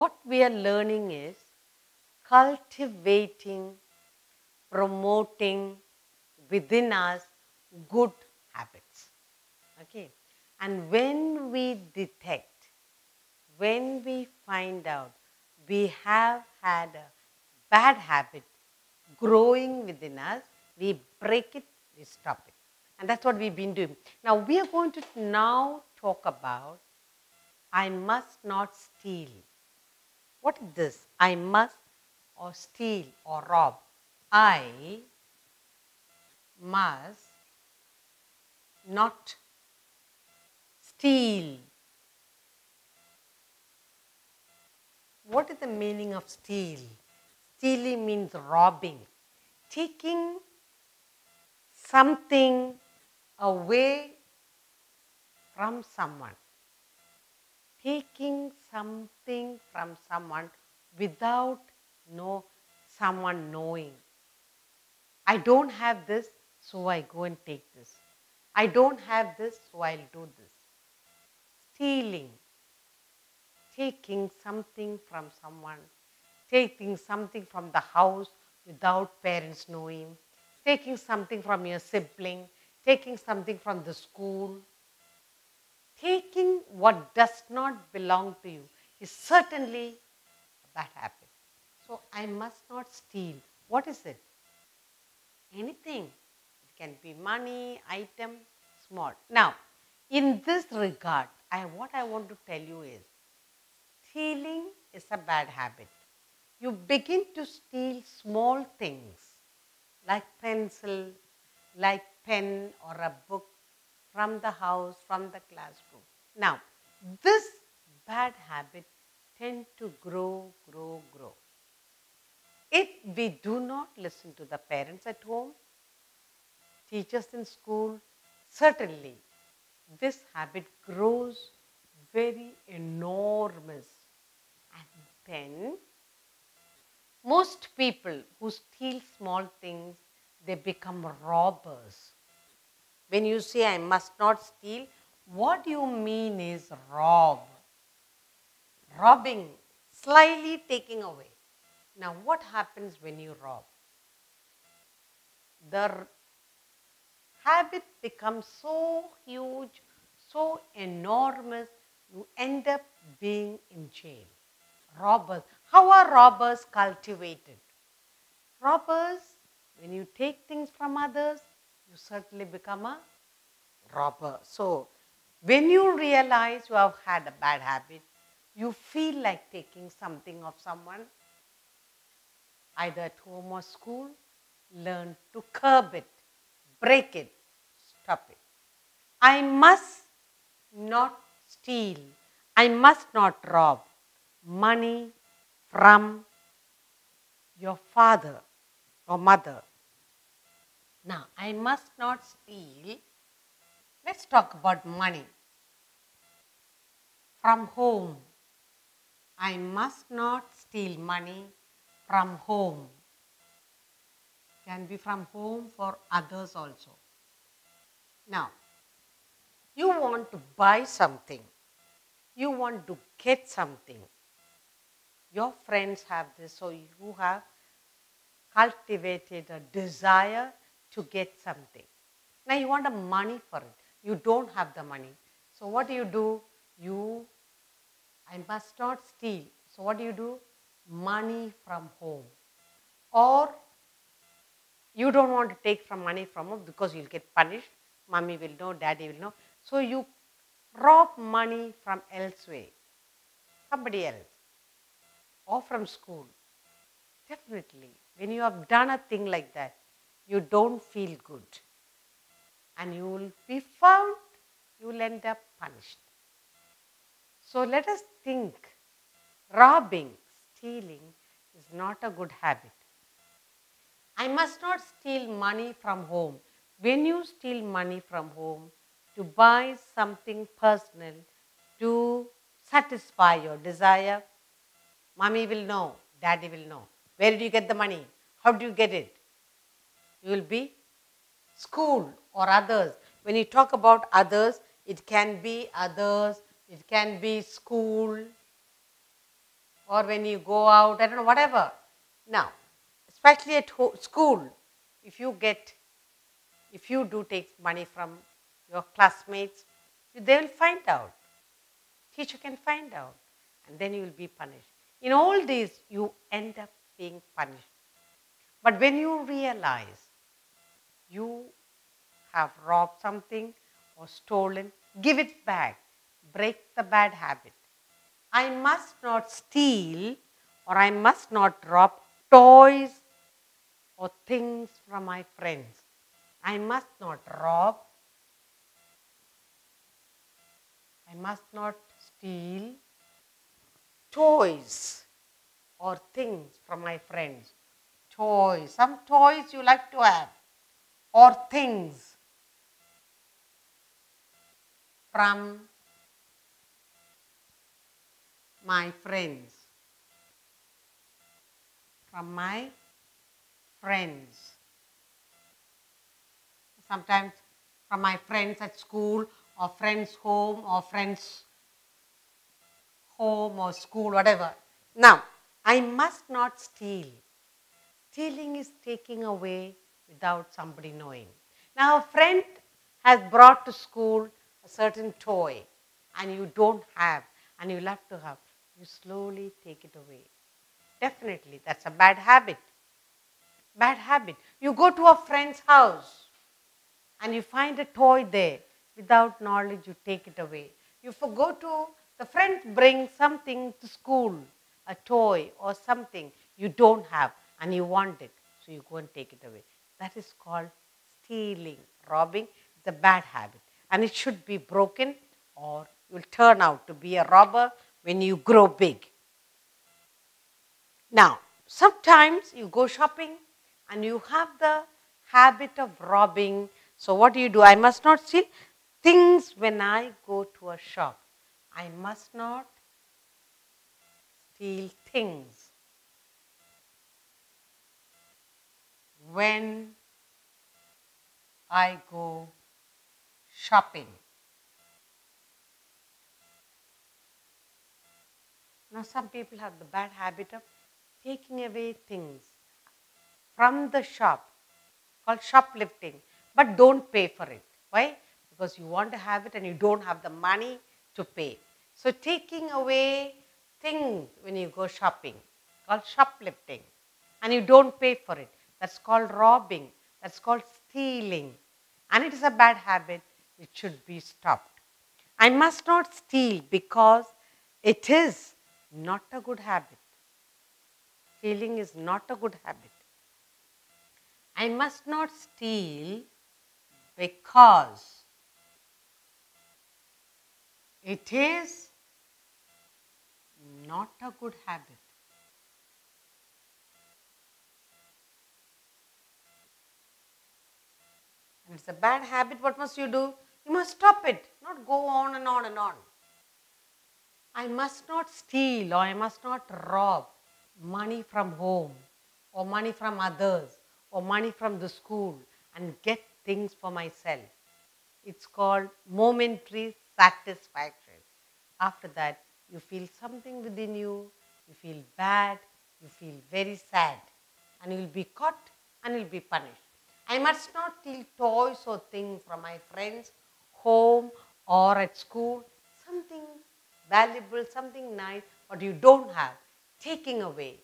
what we are learning is cultivating, promoting within us good habits. Okay. And when we detect, when we find out we have had a bad habit growing within us, we break it, we stop it. And that's what we've been doing. Now we are going to now talk about I must not steal. What is this? I must or steal or rob. I must not steal. What is the meaning of steal? Stealing means robbing, taking something away from someone. Taking something from someone without someone knowing. I don't have this, so I go and take this. I don't have this, so I'll do this. Stealing. Taking something from someone. Taking something from the house without parents knowing. Taking something from your sibling. Taking something from the school. Taking what does not belong to you is certainly a bad habit. So I must not steal. What is it? Anything. It can be money, item, small. Now, in this regard, what I want to tell you is, stealing is a bad habit. You begin to steal small things like pencil, like pen or a book from the house, from the classroom. Now, this bad habit tends to grow. If we do not listen to the parents at home, teachers in school, certainly this habit grows very enormous. And then most people who steal small things, they become robbers. When you say I must not steal, what you mean is rob. Robbing, slyly taking away. Now what happens when you rob? The habit becomes so huge, so enormous, you end up being in jail. Robbers. How are robbers cultivated? Robbers, when you take things from others, you certainly become a robber. So, when you realize you have had a bad habit, you feel like taking something of someone, either at home or school, learn to curb it, break it, stop it. I must not steal. I must not rob money from your father or mother. Now, I must not steal. Let's talk about money. From home. I must not steal money from home. Can be from home for others also. Now, you want to buy something. You want to get something. Your friends have this, so you have cultivated a desire to get something. Now you want the money for it. You don't have the money. So what do? I must not steal. So what do? Money from home. Or you don't want to take from money from home because you'll get punished. Mommy will know, daddy will know. So you rob money from elsewhere. Somebody else. Or from school. Definitely. When you have done a thing like that, you don't feel good. And you will be found, you will end up punished. So let us think, robbing, stealing is not a good habit. I must not steal money from home. When you steal money from home to buy something personal, to satisfy your desire, mommy will know, daddy will know. Where did you get the money? How do you get it? You will be school or others. When you talk about others, it can be others, it can be school. or when you go out, I don't know, whatever. Now, especially at school, if you do take money from your classmates, they will find out. Teacher can find out, and then you will be punished. In all these, you end up being punished. But when you realize you have robbed something or stolen, give it back. Break the bad habit. I must not steal or I must not rob toys or things from my friends. I must not rob. I must not steal toys or things from my friends. Toys, some toys you like to have, or things from my friends. From my friends. Sometimes from my friends at school or friends home or friends home or school, whatever. Now, I must not steal. Stealing is taking away without somebody knowing. Now, a friend has brought to school a certain toy and you don't have and you love to have. You slowly take it away. Definitely, that's a bad habit. Bad habit. You go to a friend's house and you find a toy there. Without knowledge, you take it away. You go to the friend brings something to school, a toy or something you don't have and you want it. So you go and take it away. That is called stealing, robbing. It's a bad habit. And it should be broken or you'll turn out to be a robber when you grow big. Now, sometimes you go shopping and you have the habit of robbing. So what do? I must not steal things when I go to a shop. I must not steal things when I go shopping. Now, some people have the bad habit of taking away things from the shop, called shoplifting, but don't pay for it. Why? Because you want to have it and you don't have the money to pay. So taking away things when you go shopping, called shoplifting, and you don't pay for it. That's called robbing. That's called stealing. And it is a bad habit. It should be stopped. I must not steal because it is not a good habit. Stealing is not a good habit. I must not steal because it is not a good habit. And it's a bad habit. What must you do? You must stop it, not go on and on and on. I must not steal or I must not rob money from home or money from others or money from the school and get things for myself. It's called momentary satisfaction. After that, you feel something within you, you feel bad, you feel very sad, and you will be caught and you will be punished. I must not steal toys or things from my friends, home or at school, something valuable, something nice, but you don't have, taking away,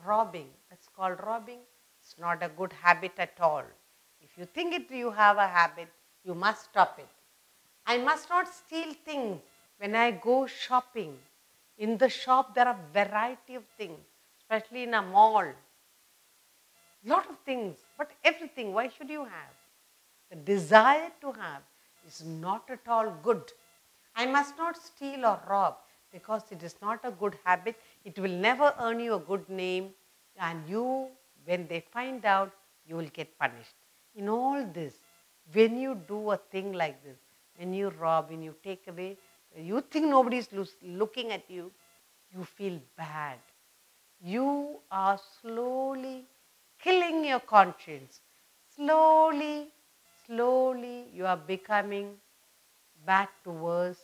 robbing. That's called robbing. It's not a good habit at all. If you think you have a habit, you must stop it. I must not steal things when I go shopping. In the shop, there are variety of things, especially in a mall. Lot of things, but everything, why should you have? The desire to have is not at all good. I must not steal or rob because it is not a good habit. It will never earn you a good name, and you, when they find out, you will get punished. In all this, when you do a thing like this, when you rob, when you take away, you think nobody is looking at you, you feel bad. You are slowly killing your conscience. Slowly, slowly you are becoming back to worse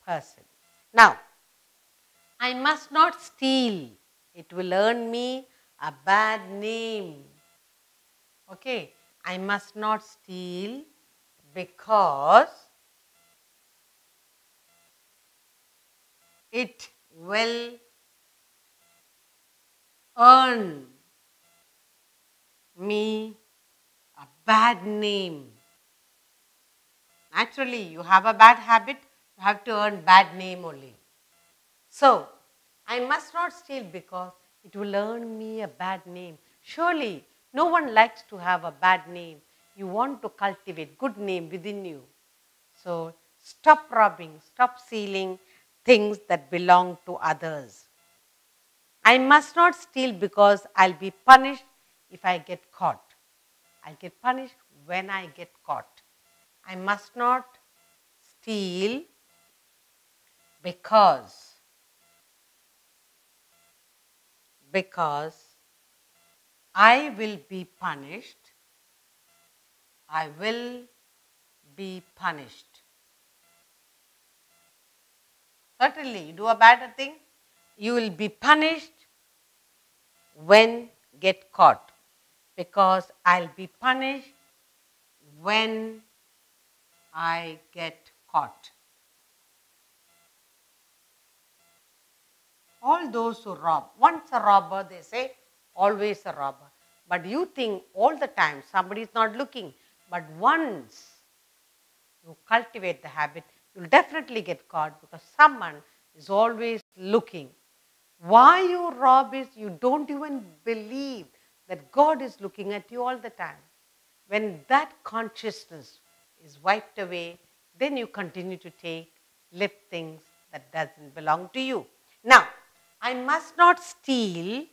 person. Now, I must not steal. It will earn me a bad name. Okay, I must not steal because it will earn me a bad name. Naturally, you have a bad habit, you have to earn bad name only. So, I must not steal because it will earn me a bad name. Surely, no one likes to have a bad name. You want to cultivate good name within you. So, stop robbing, stop stealing things that belong to others. I must not steal because I'll be punished if I get caught. I'll get punished when I get caught. I must not steal because I will be punished. I will be punished. Certainly, you do a bad thing, you will be punished when get caught. Because I'll be punished when I get caught. All those who rob, once a robber, they say, always a robber. But you think all the time somebody is not looking. But once you cultivate the habit, you'll definitely get caught because someone is always looking. Why you rob is you don't even believe that God is looking at you all the time. When that consciousness is wiped away, then you continue to lift things that doesn't belong to you. Now, I must not steal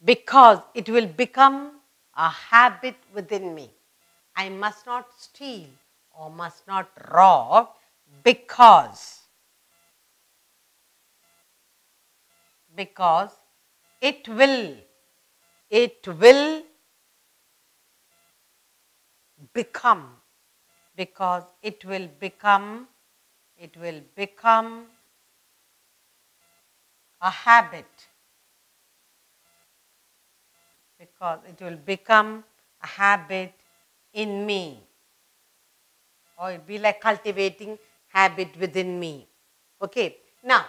because it will become a habit within me. I must not steal or must not rob because it will become because it will become a habit because it will become a habit in me, or it will be like cultivating habit within me. Okay, now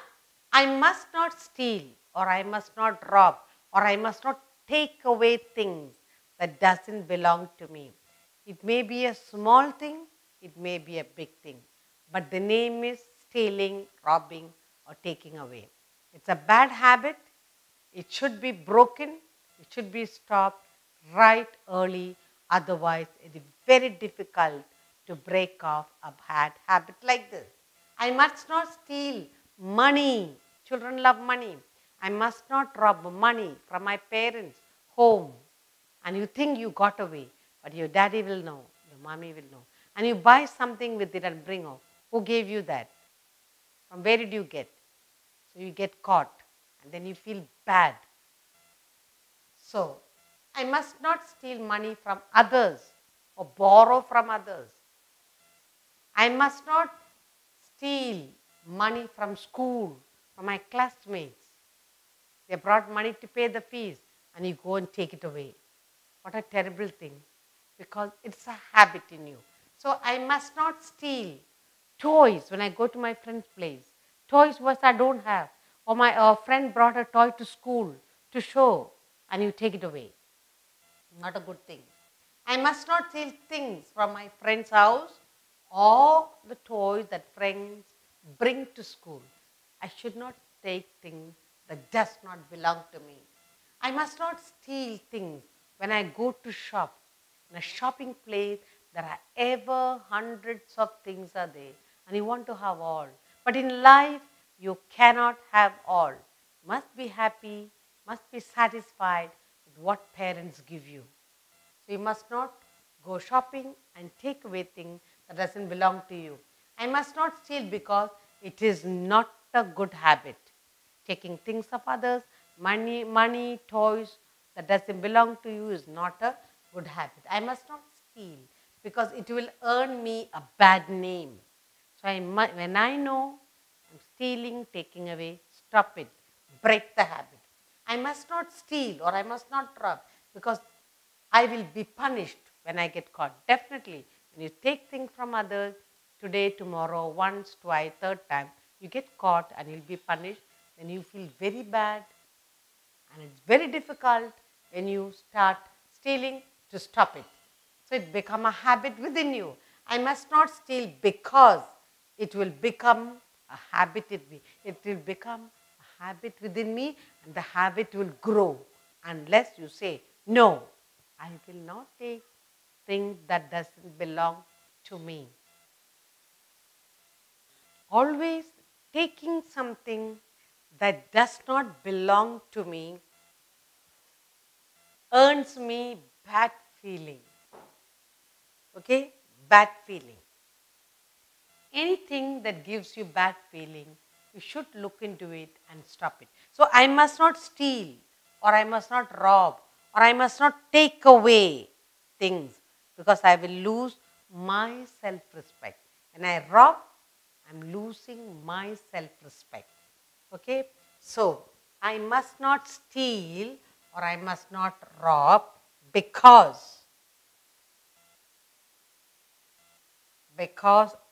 I must not steal or I must not rob or I must not take away things that doesn't belong to me. It may be a small thing, it may be a big thing, but the name is stealing, robbing or taking away. It's a bad habit. It should be broken. It should be stopped right early. Otherwise, it is very difficult to break off a bad habit like this. I must not steal money. Children love money. I must not rob money from my parents' home. And you think you got away, but your daddy will know, your mommy will know. And you buy something with it and bring home. Who gave you that? From where did you get? So you get caught and then you feel bad. So, I must not steal money from others or borrow from others. I must not steal money from school, from my classmates. They brought money to pay the fees and you go and take it away. What a terrible thing, because it's a habit in you. So I must not steal toys when I go to my friend's place. Toys which I don't have. Or my friend brought a toy to school to show and you take it away. Not a good thing. I must not steal things from my friend's house or the toys that friends bring to school. I should not take things that does not belong to me. I must not steal things when I go to shop. In a shopping place, there are ever hundreds of things are there and you want to have all. But in life, you cannot have all. You must be happy, must be satisfied with what parents give you. So you must not go shopping and take away things that doesn't belong to you. I must not steal because it is not a good habit. Taking things of others, money, toys that doesn't belong to you is not a good habit. I must not steal because it will earn me a bad name. So when I know I'm stealing, taking away, stop it. Break the habit. I must not steal or I must not rob because I will be punished when I get caught. Definitely, when you take things from others, today, tomorrow, once, twice, third time, you get caught and you'll be punished. Then you feel very bad and it's very difficult when you start stealing to stop it. So it become a habit within you. I must not steal because it will become a habit in me. It will become a habit within me and the habit will grow unless you say, no, I will not take things that doesn't belong to me. Always taking something that does not belong to me earns me bad feeling. Okay? Bad feeling. Anything that gives you bad feeling, you should look into it and stop it. So I must not steal or I must not rob or I must not take away things because I will lose my self-respect. When I rob, I'm losing my self-respect. Okay? So I must not steal or I must not rob because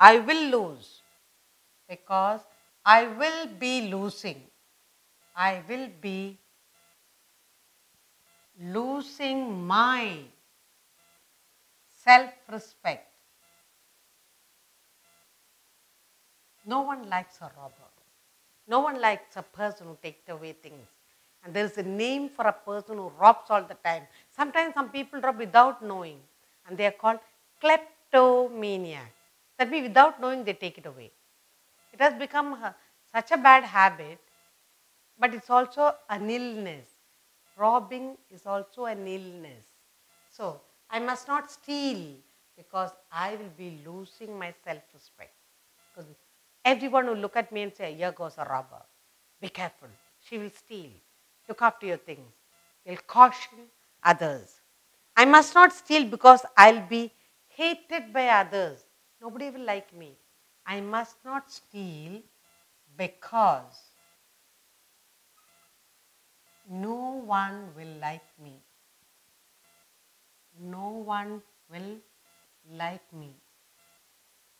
I will lose, because I will be losing. I will be losing my self-respect. No one likes a robber. No one likes a person who takes away things. And there is a name for a person who robs all the time. Sometimes some people rob without knowing. And they are called kleptomaniacs. That means without knowing they take it away. It has become such a bad habit, but it's also an illness. Robbing is also an illness. So I must not steal because I will be losing my self-respect. Because everyone will look at me and say, here goes a robber. Be careful. She will steal. Look after your things. They'll caution others. I must not steal because I'll be hated by others. Nobody will like me. I must not steal because no one will like me. No one will like me.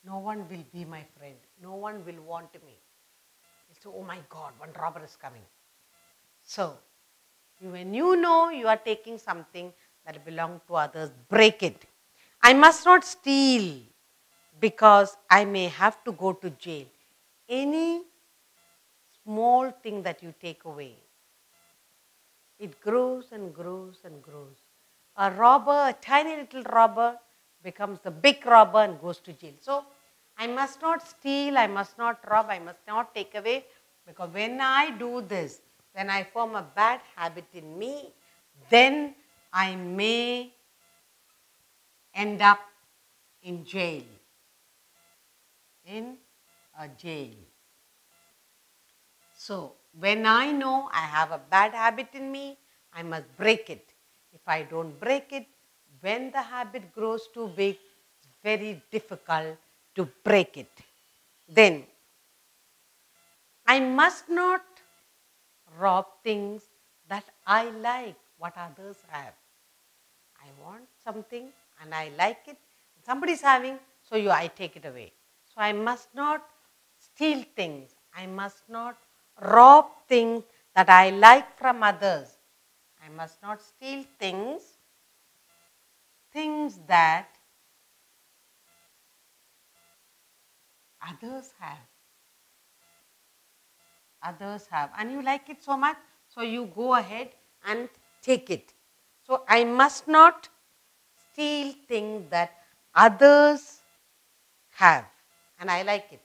No one will be my friend. No one will want me. It's, oh my God, one robber is coming. So, when you know you are taking something that belongs to others, break it. I must not steal because I may have to go to jail. Any small thing that you take away, it grows and grows and grows. A robber, a tiny little robber, becomes the big robber and goes to jail. So, I must not steal, I must not rob, I must not take away, because when I do this, when I form a bad habit in me, then I may end up in jail. In a jail. So, when I know I have a bad habit in me, I must break it. If I don't break it, when the habit grows too big, it's very difficult to break it. Then, I must not rob things that I like, what others have. I want something and I like it. Somebody is having, so I take it away. So I must not steal things. I must not rob things that I like from others. I must not steal things that others have. Others have. And you like it so much, so you go ahead and take it. So I must not steal things that others have. And I like it.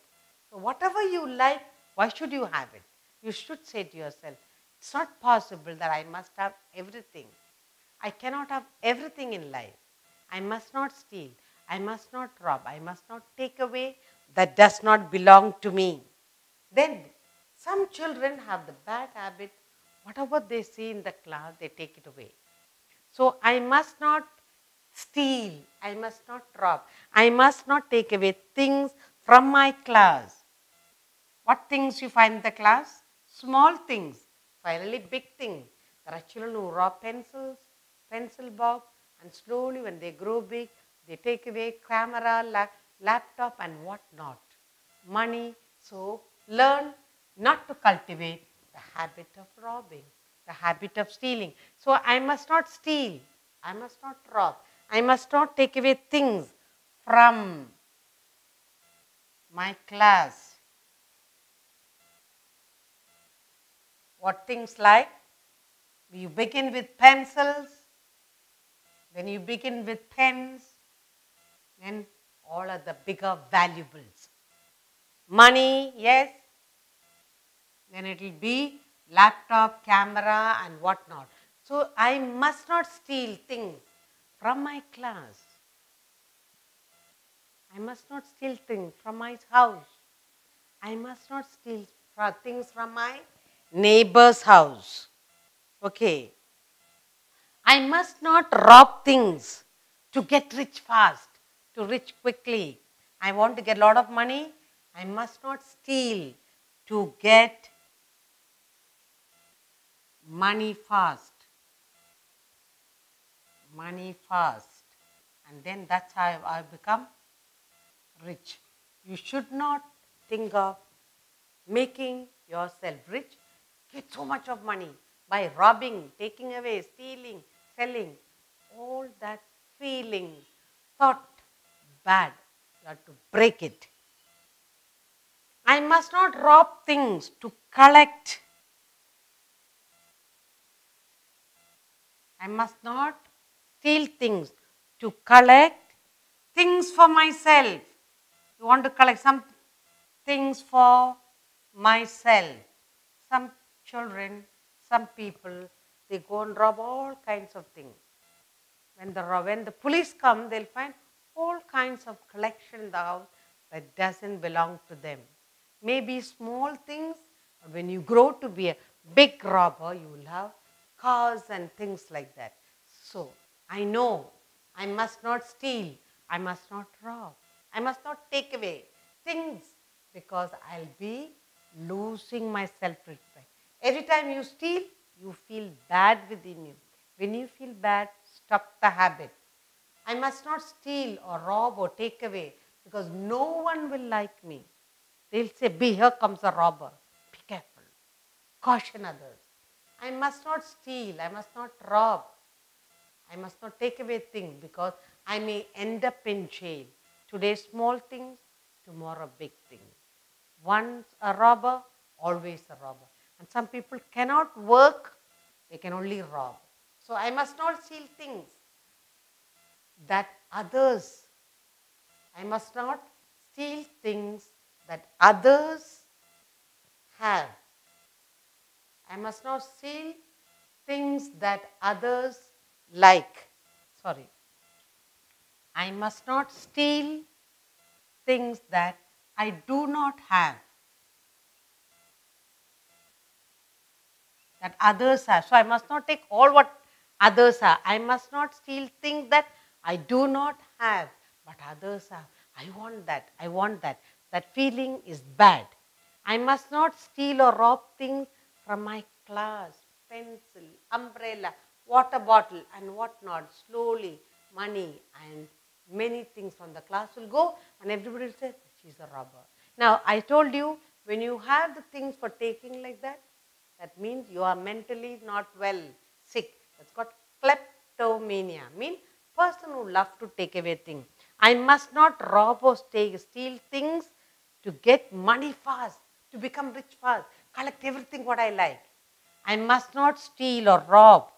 So whatever you like, why should you have it? You should say to yourself, it's not possible that I must have everything. I cannot have everything in life. I must not steal. I must not rob. I must not take away that does not belong to me. Then some children have the bad habit, whatever they see in the class, they take it away. So I must not steal. I must not rob. I must not take away things from my class. What things you find in the class? Small things. Finally, big things. There are children who rob pencils, pencil box, and slowly when they grow big, they take away camera, laptop, and what not. Money. So, learn not to cultivate the habit of robbing, the habit of stealing. So, I must not steal. I must not rob. I must not take away things from my class. What things like? You begin with pencils, then you begin with pens, then all are the bigger valuables. Money, yes, then it will be laptop, camera, and whatnot. So I must not steal things from my class. I must not steal things from my house. I must not steal things from my neighbor's house. Okay. I must not rob things to get rich fast, to rich quickly. I want to get a lot of money. I must not steal to get money fast. Money fast. And then that's how I become rich. You should not think of making yourself rich. Get so much of money by robbing, taking away, stealing, selling. All that feeling, thought bad. You have to break it. I must not rob things to collect. I must not steal things to collect things for myself. You want to collect some things for myself. Some children, some people, they go and rob all kinds of things. When the police come, they'll find all kinds of collection in the house that doesn't belong to them. Maybe small things, but when you grow to be a big robber, you will have cars and things like that. So, I know I must not steal, I must not rob, I must not take away things because I'll be losing my self-respect. Every time you steal, you feel bad within you. When you feel bad, stop the habit. I must not steal or rob or take away because no one will like me. They'll say, here comes a robber. Be careful. Caution others. I must not steal. I must not rob. I must not take away things because I may end up in jail. Today small things, tomorrow big things. Once a robber, always a robber. And some people cannot work, they can only rob. So I must not steal things that others, I must not steal things that others have. I must not steal things that others like. Sorry. I must not steal things that I do not have, that others have. So I must not take all what others have. I must not steal things that I do not have, but others have. I want that. I want that. That feeling is bad. I must not steal or rob things from my class, pencil, umbrella, water bottle and whatnot. Slowly, money and many things from the class will go and everybody will say, she's a robber. Now, I told you, when you have the things for taking like that, that means you are mentally not well, sick. That's called kleptomania. Means person who loves to take away things. I must not rob or steal things to get money fast, to become rich fast, collect everything what I like. I must not steal or rob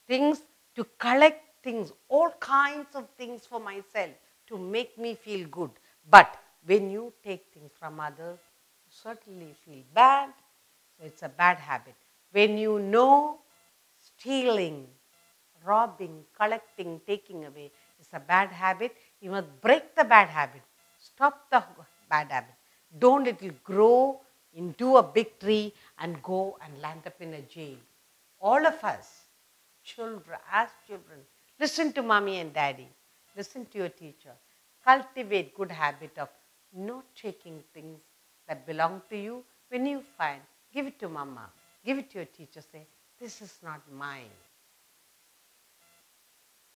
things to collect things, all kinds of things for myself to make me feel good. But when you take things from others, you certainly feel bad. So it's a bad habit. When you know stealing, robbing, collecting, taking away is a bad habit, you must break the bad habit. Stop the bad habit. Don't let it grow into a big tree and go and land up in a jail. All of us, children, as children, listen to mommy and daddy. Listen to your teacher. Cultivate good habit of not taking things that belong to you, when you find, give it to mama, give it to your teacher, say, this is not mine.